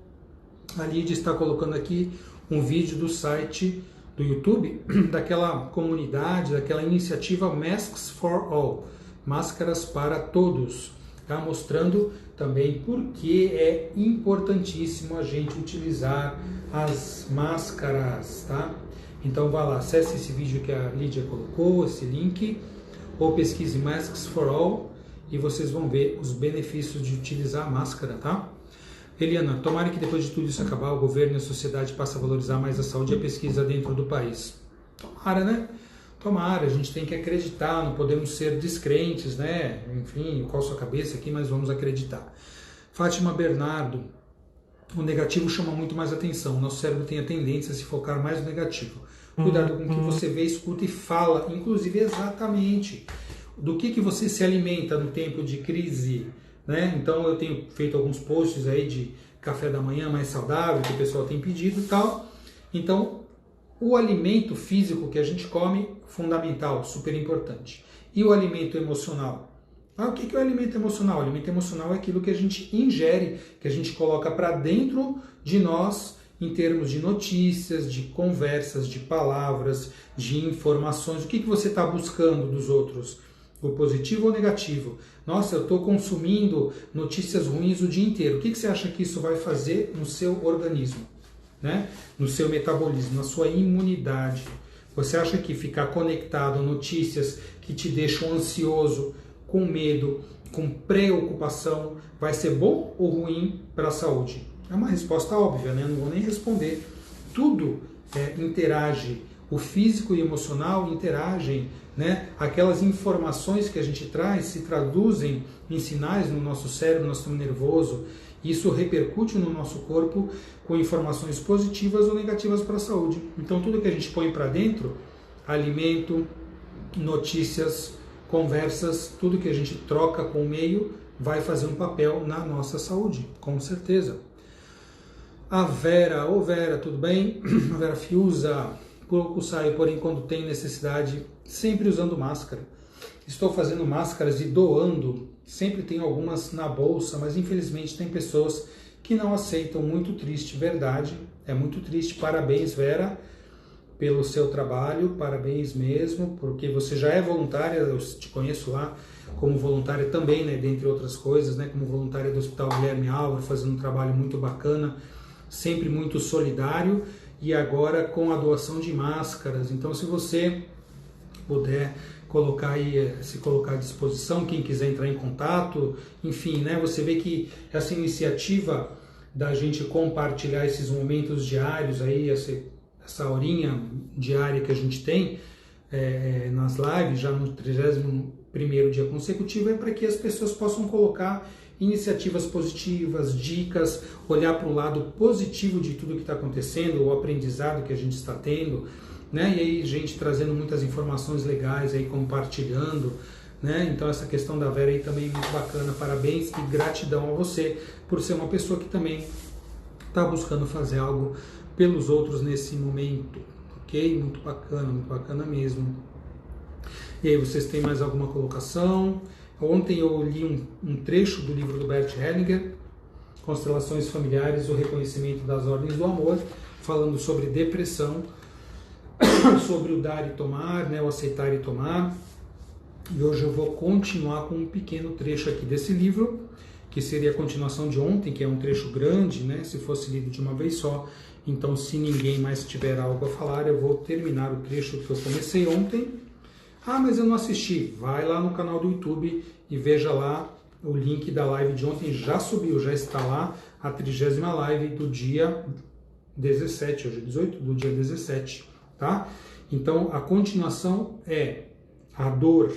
A Lídia está colocando aqui um vídeo do site do YouTube, daquela comunidade, daquela iniciativa Masks for All, máscaras para todos, tá? Mostrando também por que é importantíssimo a gente utilizar as máscaras, tá? Então vá lá, acesse esse vídeo que a Lídia colocou, esse link, ou pesquise Masks for All e vocês vão ver os benefícios de utilizar a máscara, tá? Eliana, tomara que depois de tudo isso acabar, o governo e a sociedade passem a valorizar mais a saúde e a pesquisa dentro do país. Tomara, né? Tomara, a gente tem que acreditar, não podemos ser descrentes, né? Enfim, qual a sua cabeça aqui, mas vamos acreditar. Fátima Bernardo, o negativo chama muito mais atenção. Nosso cérebro tem a tendência a se focar mais no negativo. Cuidado com o que você vê, escuta e fala, inclusive exatamente do que você se alimenta no tempo de crise. Né? Então eu tenho feito alguns posts aí de café da manhã mais saudável, que o pessoal tem pedido e tal. Então, o alimento físico que a gente come, fundamental, super importante. E o alimento emocional? O que é o alimento emocional? O alimento emocional é aquilo que a gente ingere, que a gente coloca para dentro de nós, em termos de notícias, de conversas, de palavras, de informações. O que você está buscando dos outros? O positivo ou o negativo? Nossa, eu estou consumindo notícias ruins o dia inteiro. O que você acha que isso vai fazer no seu organismo? Né? No seu metabolismo, na sua imunidade? Você acha que ficar conectado a notícias que te deixam ansioso, com medo, com preocupação, vai ser bom ou ruim para a saúde? É uma resposta óbvia, né? Não vou nem responder. Tudo interage. O físico e o emocional interagem, né? Aquelas informações que a gente traz se traduzem em sinais no nosso cérebro, no nosso sistema nervoso. Isso repercute no nosso corpo com informações positivas ou negativas para a saúde. Então tudo que a gente põe para dentro, alimento, notícias, conversas, tudo que a gente troca com o meio, vai fazer um papel na nossa saúde, com certeza. A Vera, Vera, tudo bem? A Vera Fiuza, pouco saio, porém quando tem necessidade, sempre usando máscara. Estou fazendo máscaras e doando, sempre tenho algumas na bolsa, mas infelizmente tem pessoas que não aceitam, muito triste, verdade, é muito triste. Parabéns, Vera, pelo seu trabalho, parabéns mesmo, porque você já é voluntária, eu te conheço lá como voluntária também, né, dentre outras coisas, né, como voluntária do Hospital Guilherme Álvaro, fazendo um trabalho muito bacana, sempre muito solidário, e agora com a doação de máscaras. Então, se você puder colocar aí, se colocar à disposição, quem quiser entrar em contato, enfim, né, você vê que essa iniciativa da gente compartilhar esses momentos diários aí, essa horinha diária que a gente tem nas lives, já no 31º dia consecutivo, é para que as pessoas possam colocar iniciativas positivas, dicas, olhar para o lado positivo de tudo que está acontecendo, o aprendizado que a gente está tendo, né? E aí gente trazendo muitas informações legais aí, compartilhando, né? Então essa questão da Vera aí também é muito bacana, parabéns e gratidão a você por ser uma pessoa que também está buscando fazer algo pelos outros nesse momento, ok? Muito bacana mesmo. E aí, vocês têm mais alguma colocação? Ontem eu li um trecho do livro do Bert Hellinger, Constelações Familiares, o Reconhecimento das Ordens do Amor, falando sobre depressão, sobre o dar e tomar, né, o aceitar e tomar. E hoje eu vou continuar com um pequeno trecho aqui desse livro, que seria a continuação de ontem, que é um trecho grande, né, se fosse lido de uma vez só. Então, se ninguém mais tiver algo a falar, eu vou terminar o trecho que eu comecei ontem. Ah, mas eu não assisti. Vai lá no canal do YouTube e veja lá o link da live de ontem já subiu, já está lá, a 30ª live do dia 17, hoje é 18, do dia 17, tá? Então, a continuação é a dor.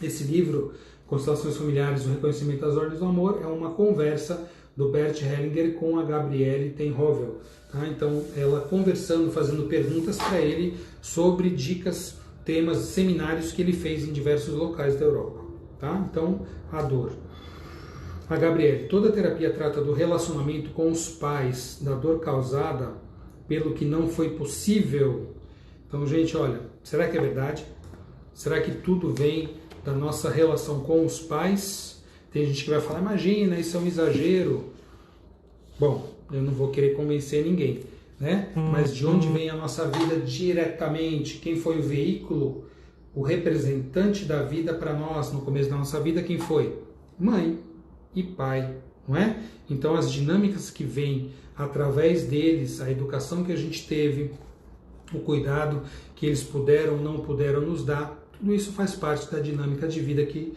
Esse livro, Constelações Familiares, o Reconhecimento das Ordens do Amor, é uma conversa do Bert Hellinger com a Gabriele Tenhovel. Tá? Então, ela conversando, fazendo perguntas para ele sobre dicas, temas, seminários que ele fez em diversos locais da Europa. Tá? Então, a dor. A Gabriele, toda terapia trata do relacionamento com os pais, da dor causada pelo que não foi possível. Então, gente, olha, será que é verdade? Será que tudo vem da nossa relação com os pais? Tem gente que vai falar, imagina, isso é um exagero. Bom, eu não vou querer convencer ninguém, né? Mas de onde vem a nossa vida diretamente? Quem foi o veículo, o representante da vida para nós no começo da nossa vida? Quem foi? Mãe e pai, não é? Então as dinâmicas que vêm através deles, a educação que a gente teve, o cuidado que eles puderam ou não puderam nos dar, tudo isso faz parte da dinâmica de vida que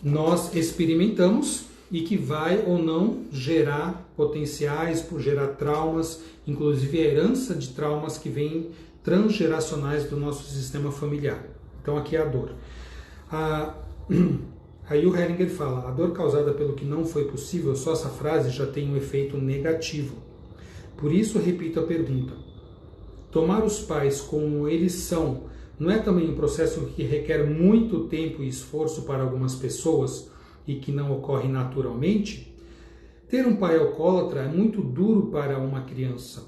nós experimentamos e que vai ou não gerar potenciais, gerar traumas, inclusive a herança de traumas que vêm transgeracionais do nosso sistema familiar. Então aqui é a dor. Aí o Hellinger fala, a dor causada pelo que não foi possível, só essa frase já tem um efeito negativo. Por isso repito a pergunta. Tomar os pais como eles são não é também um processo que requer muito tempo e esforço para algumas pessoas e que não ocorre naturalmente? Ter um pai alcoólatra é muito duro para uma criança.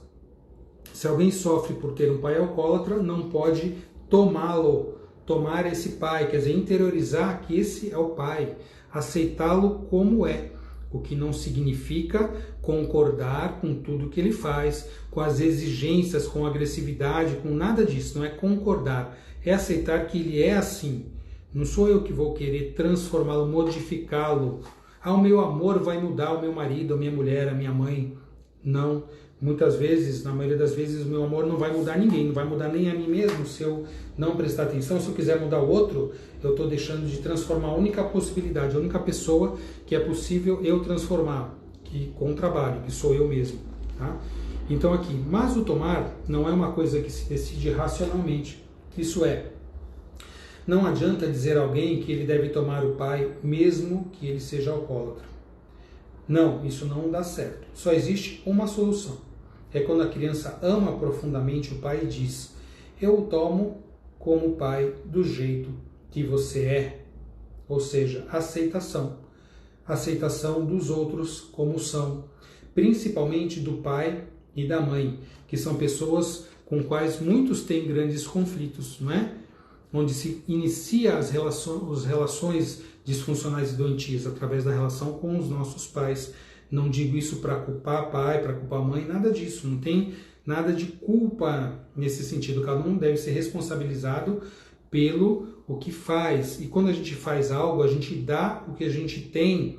Se alguém sofre por ter um pai alcoólatra, não pode tomar esse pai, quer dizer, interiorizar que esse é o pai, aceitá-lo como é, o que não significa concordar com tudo que ele faz, com as exigências, com agressividade, com nada disso, não é concordar, é aceitar que ele é assim. Não sou eu que vou querer transformá-lo, modificá-lo. O meu amor vai mudar o meu marido, a minha mulher, a minha mãe. Não. Muitas vezes, na maioria das vezes, o meu amor não vai mudar ninguém, não vai mudar nem a mim mesmo. Se eu não prestar atenção, se eu quiser mudar o outro, eu estou deixando de transformar a única possibilidade, a única pessoa que é possível eu transformar, que com trabalho, que sou eu mesmo. Tá? Então aqui, mas o tomar não é uma coisa que se decide racionalmente. Isso é, não adianta dizer a alguém que ele deve tomar o pai, mesmo que ele seja alcoólatra. Não, isso não dá certo. Só existe uma solução. É quando a criança ama profundamente o pai e diz, eu o tomo como pai do jeito que você é. Ou seja, aceitação. Aceitação dos outros como são. Principalmente do pai e da mãe, que são pessoas com quais muitos têm grandes conflitos, não é? Onde se inicia as relações disfuncionais e doentias através da relação com os nossos pais. Não digo isso para culpar pai, para culpar mãe, nada disso. Não tem nada de culpa nesse sentido. Cada um deve ser responsabilizado pelo o que faz. E quando a gente faz algo, a gente dá o que a gente tem.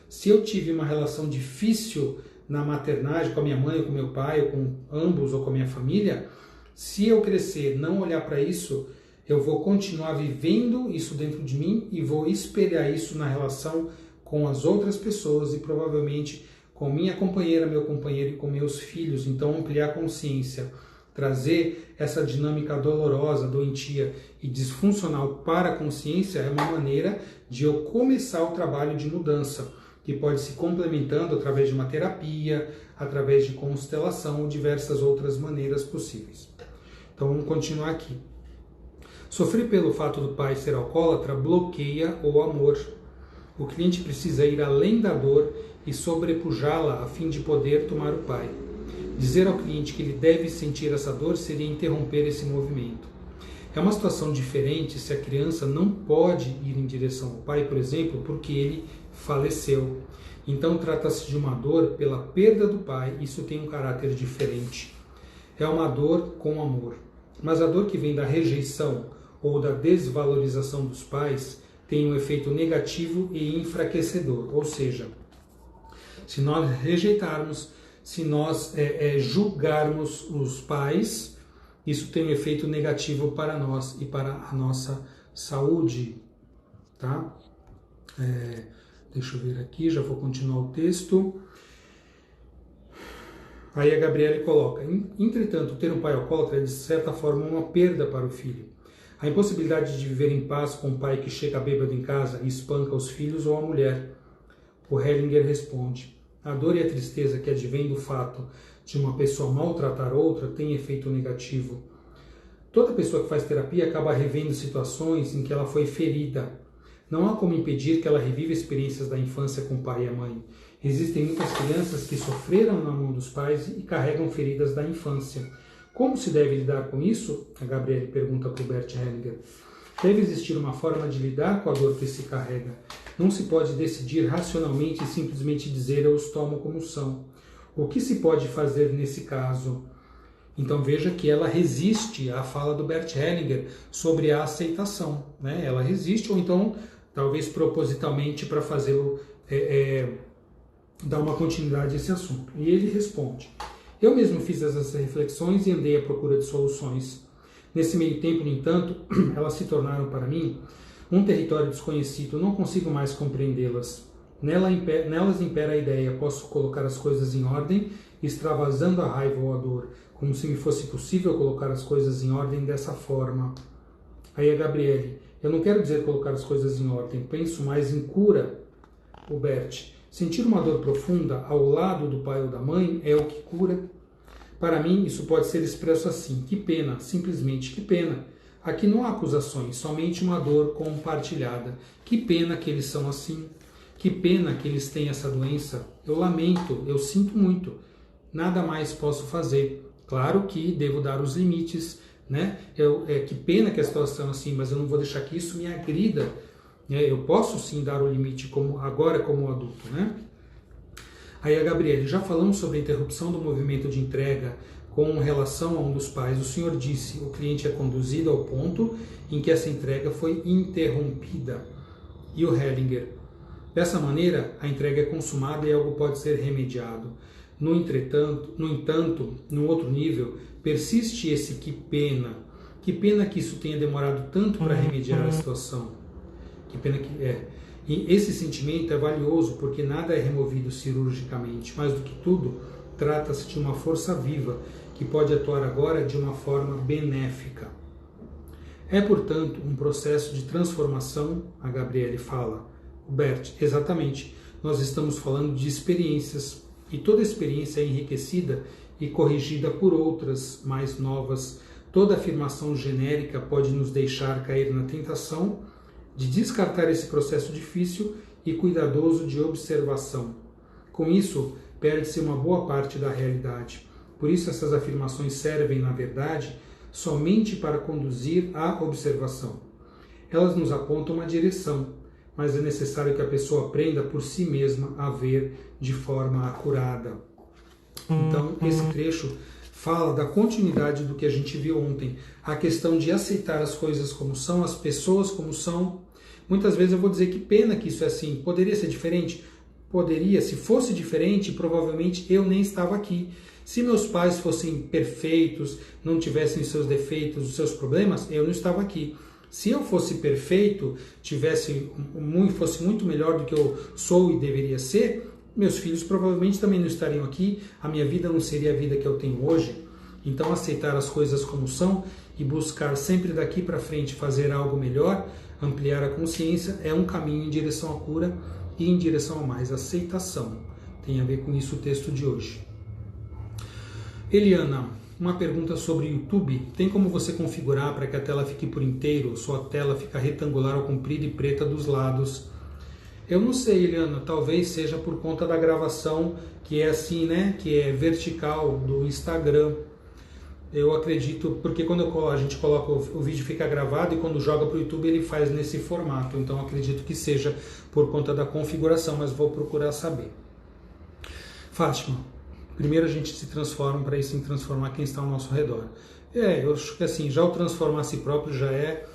Se eu tive uma relação difícil na maternagem, com a minha mãe, ou com meu pai, ou com ambos, ou com a minha família, se eu crescer, não olhar para isso, eu vou continuar vivendo isso dentro de mim e vou espelhar isso na relação com as outras pessoas e provavelmente com minha companheira, meu companheiro e com meus filhos. Então, ampliar a consciência, trazer essa dinâmica dolorosa, doentia e disfuncional para a consciência é uma maneira de eu começar o trabalho de mudança, que pode se complementando através de uma terapia, através de constelação ou diversas outras maneiras possíveis. Então, vamos continuar aqui. Sofrer pelo fato do pai ser alcoólatra bloqueia o amor. O cliente precisa ir além da dor e sobrepujá-la a fim de poder tomar o pai. Dizer ao cliente que ele deve sentir essa dor seria interromper esse movimento. É uma situação diferente se a criança não pode ir em direção ao pai, por exemplo, porque ele faleceu. Então trata-se de uma dor pela perda do pai, isso tem um caráter diferente. É uma dor com amor. Mas a dor que vem da rejeição ou da desvalorização dos pais tem um efeito negativo e enfraquecedor. Ou seja, se nós rejeitarmos, se nós julgarmos os pais, isso tem um efeito negativo para nós e para a nossa saúde. Tá? Deixa eu ver aqui, já vou continuar o texto. Aí a Gabriele coloca: entretanto, ter um pai alcoólatra é de certa forma uma perda para o filho. A impossibilidade de viver em paz com um pai que chega bêbado em casa e espanca os filhos ou a mulher. O Hellinger responde: a dor e a tristeza que advém do fato de uma pessoa maltratar outra tem efeito negativo. Toda pessoa que faz terapia acaba revendo situações em que ela foi ferida. Não há como impedir que ela reviva experiências da infância com o pai e a mãe. Existem muitas crianças que sofreram na mão dos pais e carregam feridas da infância. Como se deve lidar com isso? A Gabriele pergunta para o Bert Hellinger. Deve existir uma forma de lidar com a dor que se carrega. Não se pode decidir racionalmente e simplesmente dizer eu os tomo como são. O que se pode fazer nesse caso? Então veja que ela resiste à fala do Bert Hellinger sobre a aceitação. Né? Ela resiste, ou então talvez propositalmente para fazê-lo dar uma continuidade a esse assunto. E ele responde: eu mesmo fiz essas reflexões e andei à procura de soluções. Nesse meio tempo, no entanto, elas se tornaram para mim um território desconhecido, não consigo mais compreendê-las. Nelas impera a ideia, posso colocar as coisas em ordem, extravasando a raiva ou a dor, como se me fosse possível colocar as coisas em ordem dessa forma. Aí a Gabriele: eu não quero dizer colocar as coisas em ordem, penso mais em cura. O Bert: sentir uma dor profunda ao lado do pai ou da mãe é o que cura. Para mim, isso pode ser expresso assim: que pena, simplesmente que pena. Aqui não há acusações, somente uma dor compartilhada. Que pena que eles são assim. Que pena que eles têm essa doença. Eu lamento, eu sinto muito. Nada mais posso fazer. Claro que devo dar os limites, né? Que pena que a situação é assim, mas eu não vou deixar que isso me agrida. Eu posso sim dar o limite agora como adulto, né? Aí a Gabriele: já falamos sobre a interrupção do movimento de entrega com relação a um dos pais. O senhor disse: o cliente é conduzido ao ponto em que essa entrega foi interrompida. E o Hellinger: dessa maneira, a entrega é consumada e algo pode ser remediado. No entanto, no outro nível, persiste esse que pena. Que pena que isso tenha demorado tanto para remediar a situação. Que pena que é. E esse sentimento é valioso porque nada é removido cirurgicamente. Mais do que tudo, trata-se de uma força viva que pode atuar agora de uma forma benéfica. É, portanto, um processo de transformação, a Gabriele fala. O Bert: exatamente. Nós estamos falando de experiências. E toda experiência é enriquecida e corrigida por outras mais novas. Toda afirmação genérica pode nos deixar cair na tentação de descartar esse processo difícil e cuidadoso de observação. Com isso, perde-se uma boa parte da realidade. Por isso, essas afirmações servem, na verdade, somente para conduzir à observação. Elas nos apontam uma direção, mas é necessário que a pessoa aprenda por si mesma a ver de forma acurada. Então, esse trecho fala da continuidade do que a gente viu ontem, a questão de aceitar as coisas como são, as pessoas como são. Muitas vezes eu vou dizer que pena que isso é assim. Poderia ser diferente? Poderia. Se fosse diferente, provavelmente eu nem estava aqui. Se meus pais fossem perfeitos, não tivessem seus defeitos, os seus problemas, eu não estava aqui. Se eu fosse perfeito, fosse muito melhor do que eu sou e deveria ser, meus filhos provavelmente também não estariam aqui, a minha vida não seria a vida que eu tenho hoje. Então, aceitar as coisas como são e buscar sempre daqui para frente fazer algo melhor, ampliar a consciência, é um caminho em direção à cura e em direção a mais aceitação. Tem a ver com isso o texto de hoje. Eliana: uma pergunta sobre o YouTube. Tem como você configurar para que a tela fique por inteiro? Sua tela fica retangular ou comprida e preta dos lados. Eu não sei, Eliana. Talvez seja por conta da gravação, que é assim, né? Que é vertical do Instagram. Eu acredito, porque quando a gente coloca o vídeo fica gravado e quando joga para o YouTube ele faz nesse formato. Então acredito que seja por conta da configuração, mas vou procurar saber. Fátima: primeiro a gente se transforma para isso transformar quem está ao nosso redor. Eu acho que assim, já o transformar a si próprio já é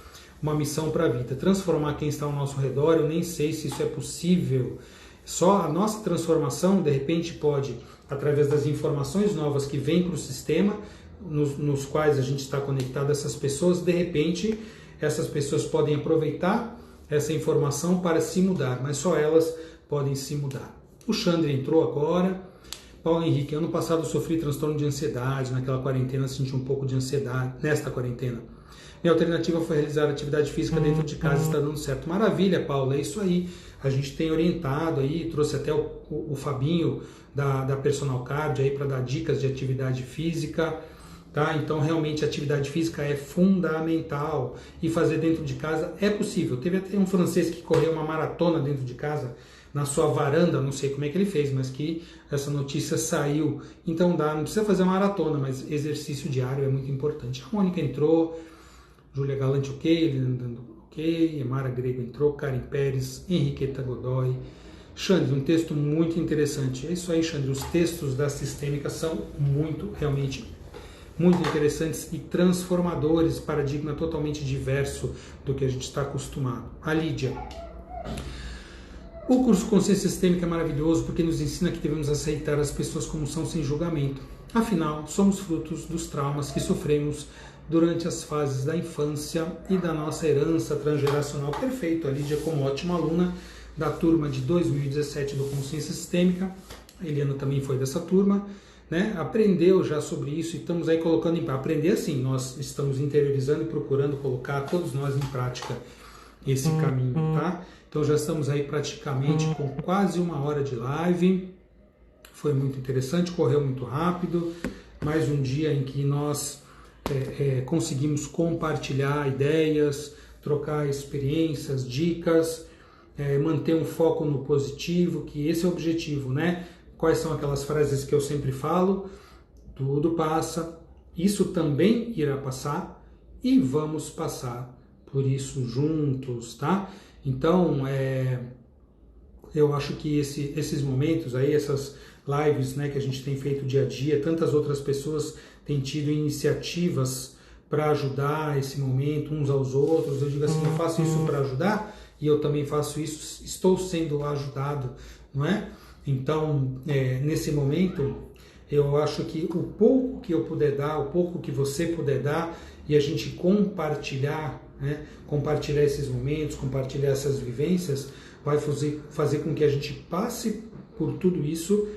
uma missão para a vida. Transformar quem está ao nosso redor, eu nem sei se isso é possível. Só a nossa transformação, de repente, pode, através das informações novas que vêm para o sistema, nos quais a gente está conectado a essas pessoas, de repente, essas pessoas podem aproveitar essa informação para se mudar, mas só elas podem se mudar. O Xandre entrou agora. Paulo Henrique, ano passado eu sofri transtorno de ansiedade, naquela quarentena senti um pouco de ansiedade, nesta quarentena. Minha alternativa foi realizar atividade física dentro de casa, está dando certo. Maravilha, Paulo, é isso aí. A gente tem orientado aí, trouxe até o Fabinho da Personal Card aí para dar dicas de atividade física, tá? Então realmente a atividade física é fundamental e fazer dentro de casa é possível. Teve até um francês que correu uma maratona dentro de casa, na sua varanda, não sei como é que ele fez, mas que essa notícia saiu. Então não precisa fazer uma maratona, mas exercício diário é muito importante. A Mônica entrou, Júlia Galante ok, Leandro ok, Emara Grego entrou, Karen Pérez, Henriqueta Godoy. Xandre, um texto muito interessante. É isso aí, Xandre, os textos da Sistêmica são realmente muito interessantes e transformadores, paradigma totalmente diverso do que a gente está acostumado. A Lídia. O curso Consciência Sistêmica é maravilhoso porque nos ensina que devemos aceitar as pessoas como são sem julgamento. Afinal, somos frutos dos traumas que sofremos durante as fases da infância e da nossa herança transgeracional. Perfeito, a Lídia como ótima aluna da turma de 2017 do Consciência Sistêmica, a Eliana também foi dessa turma, né? Aprendeu já sobre isso e estamos aí colocando em prática. Aprender assim, nós estamos interiorizando e procurando colocar todos nós em prática esse caminho, tá? Então já estamos aí praticamente com quase 1 hora de live, foi muito interessante, correu muito rápido, mais um dia em que nós conseguimos compartilhar ideias, trocar experiências, dicas, manter um foco no positivo, que esse é o objetivo, né? Quais são aquelas frases que eu sempre falo? Tudo passa, isso também irá passar e vamos passar por isso juntos, tá? Então, eu acho que esses momentos aí, essas lives, né, que a gente tem feito dia a dia, tantas outras pessoas têm tido iniciativas para ajudar esse momento uns aos outros. Eu digo assim, eu faço isso para ajudar e eu também faço isso, estou sendo ajudado, não é? Então, nesse momento, eu acho que o pouco que eu puder dar, o pouco que você puder dar e a gente compartilhar, né, compartilhar esses momentos, compartilhar essas vivências, vai fazer com que a gente passe por tudo isso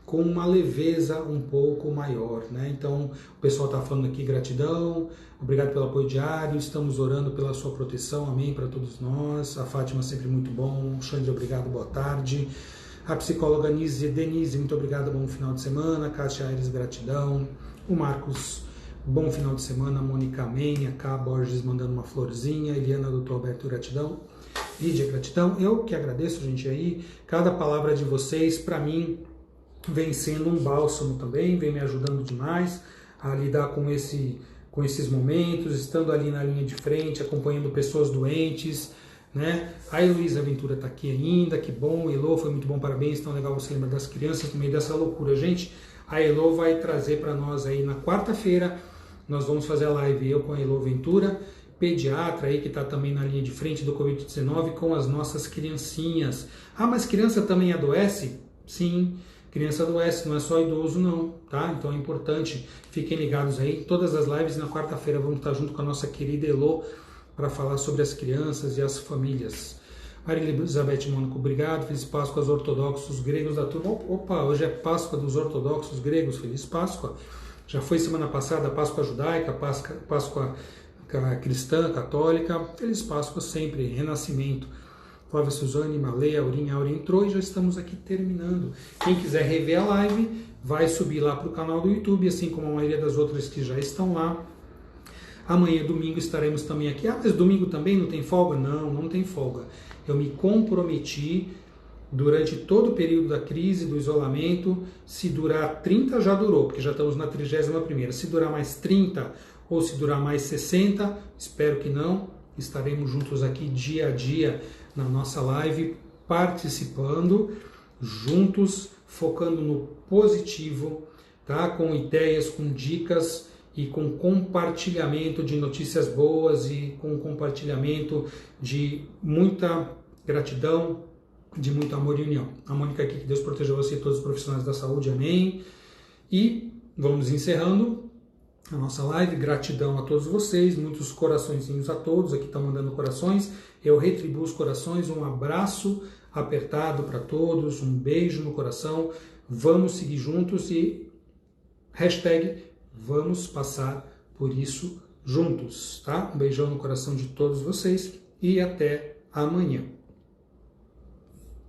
com uma leveza um pouco maior, né? Então, o pessoal está falando aqui, gratidão, obrigado pelo apoio diário, estamos orando pela sua proteção, amém, para todos nós. A Fátima, sempre muito bom. Xande, obrigado, boa tarde. A psicóloga Denise, muito obrigada, bom final de semana. Kátia Aires, gratidão. O Marcos, bom final de semana. Mônica, amém. A K. Borges mandando uma florzinha. Eliana, doutor Alberto, gratidão. Lídia, gratidão. Eu que agradeço, gente, aí. Cada palavra de vocês, para mim, vem sendo um bálsamo também, vem me ajudando demais a lidar com esses momentos, estando ali na linha de frente, acompanhando pessoas doentes, né? A Heloísa Ventura está aqui ainda, que bom. Elô, foi muito bom, parabéns, tão legal você lembrar das crianças no meio dessa loucura. Gente, a Elô vai trazer para nós aí na quarta-feira, nós vamos fazer a live, eu com a Elô Ventura, pediatra aí que está também na linha de frente do Covid-19 com as nossas criancinhas. Ah, mas criança também adoece? Sim, criança adoece, não é só idoso não, tá? Então é importante, fiquem ligados aí, todas as lives na quarta-feira vamos estar junto com a nossa querida Elô para falar sobre as crianças e as famílias. Maria Elizabeth Mônaco, obrigado, feliz Páscoa aos ortodoxos gregos da turma. Opa, hoje é Páscoa dos ortodoxos gregos, feliz Páscoa. Já foi semana passada a Páscoa judaica, Páscoa cristã, católica, feliz Páscoa sempre, renascimento. Flávia Suzane, Malê, Aurinha entrou e já estamos aqui terminando. Quem quiser rever a live, vai subir lá para o canal do YouTube, assim como a maioria das outras que já estão lá. Amanhã, domingo, estaremos também aqui. Ah, mas domingo também não tem folga? Não, não tem folga. Eu me comprometi durante todo o período da crise, do isolamento, se durar 30 já durou, porque já estamos na 31ª. Se durar mais 30 ou se durar mais 60, espero que não, estaremos juntos aqui dia a dia na nossa live, participando, juntos, focando no positivo, tá? Com ideias, com dicas e com compartilhamento de notícias boas e com compartilhamento de muita gratidão, de muito amor e união. A Mônica aqui, que Deus proteja você e todos os profissionais da saúde, amém. E vamos encerrando. a nossa live. Gratidão a todos vocês, muitos coraçõezinhos a todos, aqui estão mandando corações, eu retribuo os corações, um abraço apertado para todos, um beijo no coração, vamos seguir juntos e hashtag vamos passar por isso juntos, tá? Um beijão no coração de todos vocês e até amanhã.